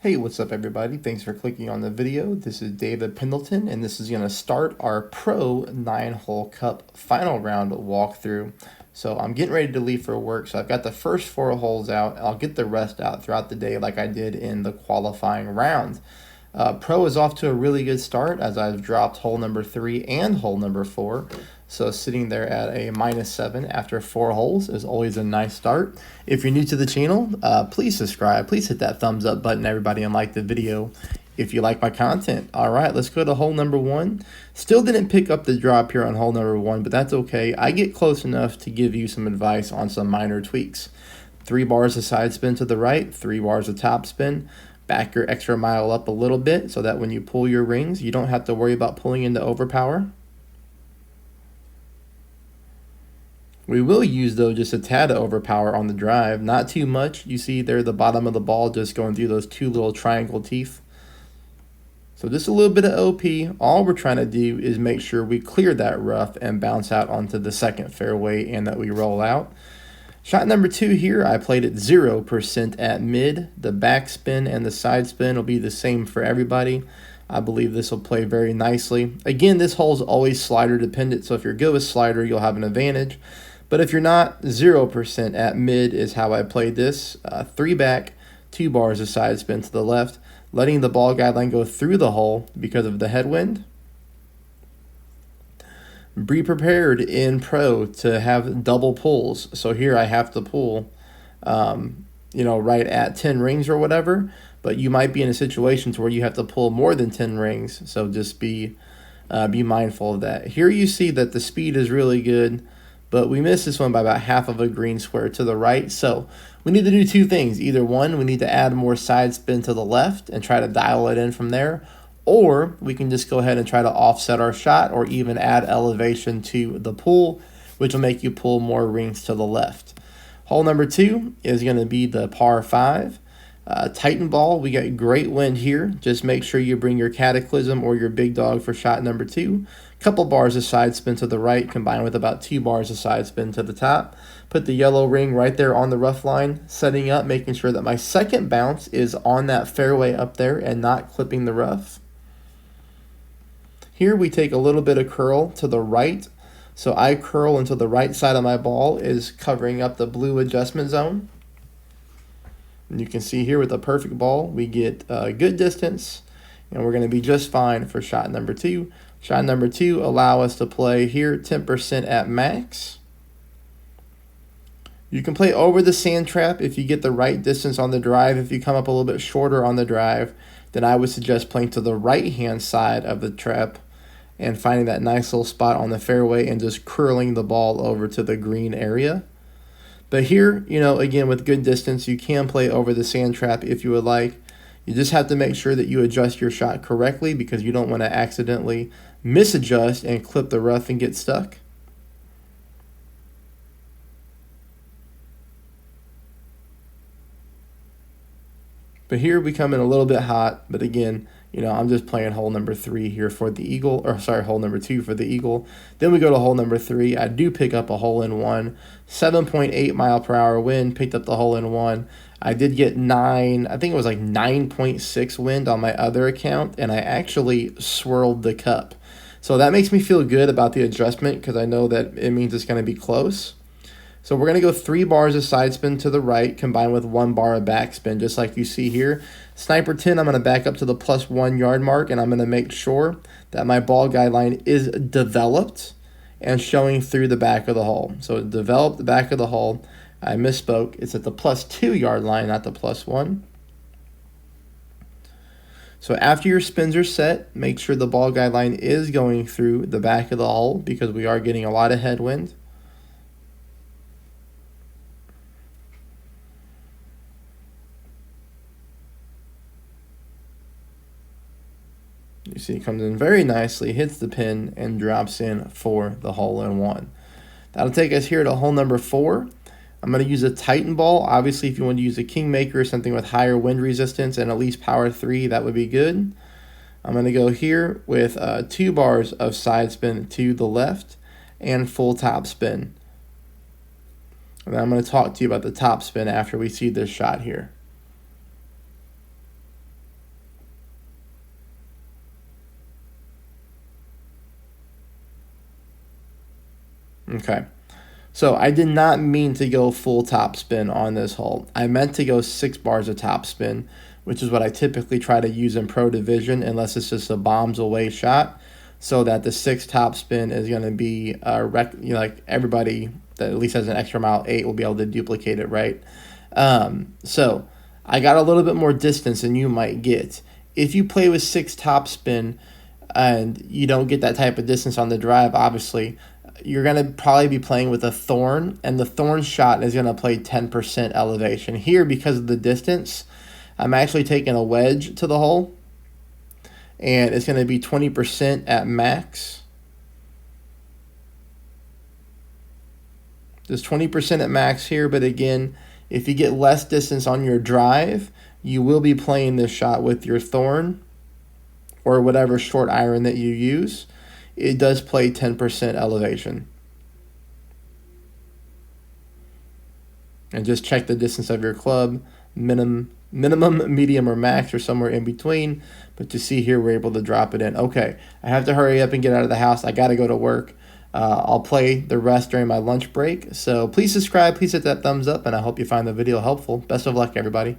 Hey, what's up everybody? Thanks for clicking on the video. This is David Pendleton, and this is going to start our Pro 9-hole Cup final round walkthrough. So I'm getting ready to leave for work, so I've got the first 4 holes out. I'll get the rest out throughout the day like I did in the qualifying round. Pro is off to a really good start as I've dropped hole number 3 and hole number 4. So sitting there at a -7 after 4 holes is always a nice start. If you're new to the channel, please subscribe. Please hit that thumbs up button, everybody, and like the video if you like my content. All right, let's go to hole number 1. Still didn't pick up the drop here on hole number 1, but that's okay. I get close enough to give you some advice on some minor tweaks. 3 bars of side spin to the right, 3 bars of top spin. Back your extra mile up a little bit so that when you pull your rings, you don't have to worry about pulling into overpower. We will use, though, just a tad of overpower on the drive. Not too much. You see there the bottom of the ball just going through those 2 little triangle teeth. So just a little bit of OP. All we're trying to do is make sure we clear that rough and bounce out onto the second fairway and that we roll out. Shot number 2 here, I played it 0% at mid. The backspin and the side spin will be the same for everybody. I believe this will play very nicely. Again, this hole is always slider dependent, so if you're good with slider, you'll have an advantage. But if you're not, 0% at mid is how I played this. 3 back, 2 bars of side spin to the left, letting the ball guideline go through the hole because of the headwind. Be prepared in Pro to have double pulls. So here I have to pull, right at 10 rings or whatever. But you might be in a situation to where you have to pull more than 10 rings. So just be mindful of that. Here you see that the speed is really good, but we missed this one by about half of a green square to the right. So we need to do 2 things. Either one, we need to add more side spin to the left and try to dial it in from there. Or we can just go ahead and try to offset our shot or even add elevation to the pull, which will make you pull more rings to the left. Hole number 2 is going to be the par 5. Titan ball, we got great wind here. Just make sure you bring your Cataclysm or your big dog for shot number 2. Couple bars of side spin to the right combined with about 2 bars of side spin to the top. Put the yellow ring right there on the rough line, setting up, making sure that my second bounce is on that fairway up there and not clipping the rough. Here we take a little bit of curl to the right. So I curl until the right side of my ball is covering up the blue adjustment zone. And you can see here with a perfect ball, we get a good distance, and we're going to be just fine for shot number 2. Shot number 2 allow us to play here 10% at max. You can play over the sand trap if you get the right distance on the drive. If you come up a little bit shorter on the drive, then I would suggest playing to the right-hand side of the trap and finding that nice little spot on the fairway and just curling the ball over to the green area. But here, again, with good distance, you can play over the sand trap if you would like. You just have to make sure that you adjust your shot correctly because you don't want to accidentally misadjust and clip the rough and get stuck. But here we come in a little bit hot, but again, I'm just playing hole number 3 here for the eagle, hole number 2 for the eagle. Then we go to hole number 3. I do pick up a hole-in-one, 7.8 mile per hour wind, picked up the hole-in-one. I did get 9.6 wind on my other account, and I actually swirled the cup. So that makes me feel good about the adjustment because I know that it means it's going to be close. So we're going to go 3 bars of side spin to the right combined with 1 bar of backspin, just like you see here. Sniper 10, I'm going to back up to the +1 yard mark, and I'm going to make sure that my ball guideline is developed and showing through the back of the hole. So develop the back of the hole. I misspoke. It's at the +2 yard line, not the +1. So after your spins are set, make sure the ball guideline is going through the back of the hole because we are getting a lot of headwind. You see it comes in very nicely, hits the pin, and drops in for the hole-in-one. That'll take us here to hole number 4. I'm going to use a Titan ball. Obviously, if you want to use a Kingmaker or something with higher wind resistance and at least power 3, that would be good. I'm going to go here with 2 bars of side spin to the left and full top spin. And then I'm going to talk to you about the top spin after we see this shot here. Okay. So I did not mean to go full top spin on this hole. I meant to go 6 bars of top spin, which is what I typically try to use in pro division, unless it's just a bombs away shot. So that the 6 top spin is going to be like everybody that at least has an extra mile 8 will be able to duplicate it, right? So I got a little bit more distance than you might get. If you play with 6 top spin and you don't get that type of distance on the drive, obviously, you're going to probably be playing with a thorn, and the thorn shot is going to play 10% elevation. Here, because of the distance, I'm actually taking a wedge to the hole, and it's going to be 20% at max. There's 20% at max here, but again, if you get less distance on your drive, you will be playing this shot with your thorn or whatever short iron that you use. It does play 10% elevation. And just check the distance of your club, minimum, medium, or max, or somewhere in between. But to see here, we're able to drop it in. Okay, I have to hurry up and get out of the house. I got to go to work. I'll play the rest during my lunch break. So please subscribe, please hit that thumbs up, and I hope you find the video helpful. Best of luck, everybody.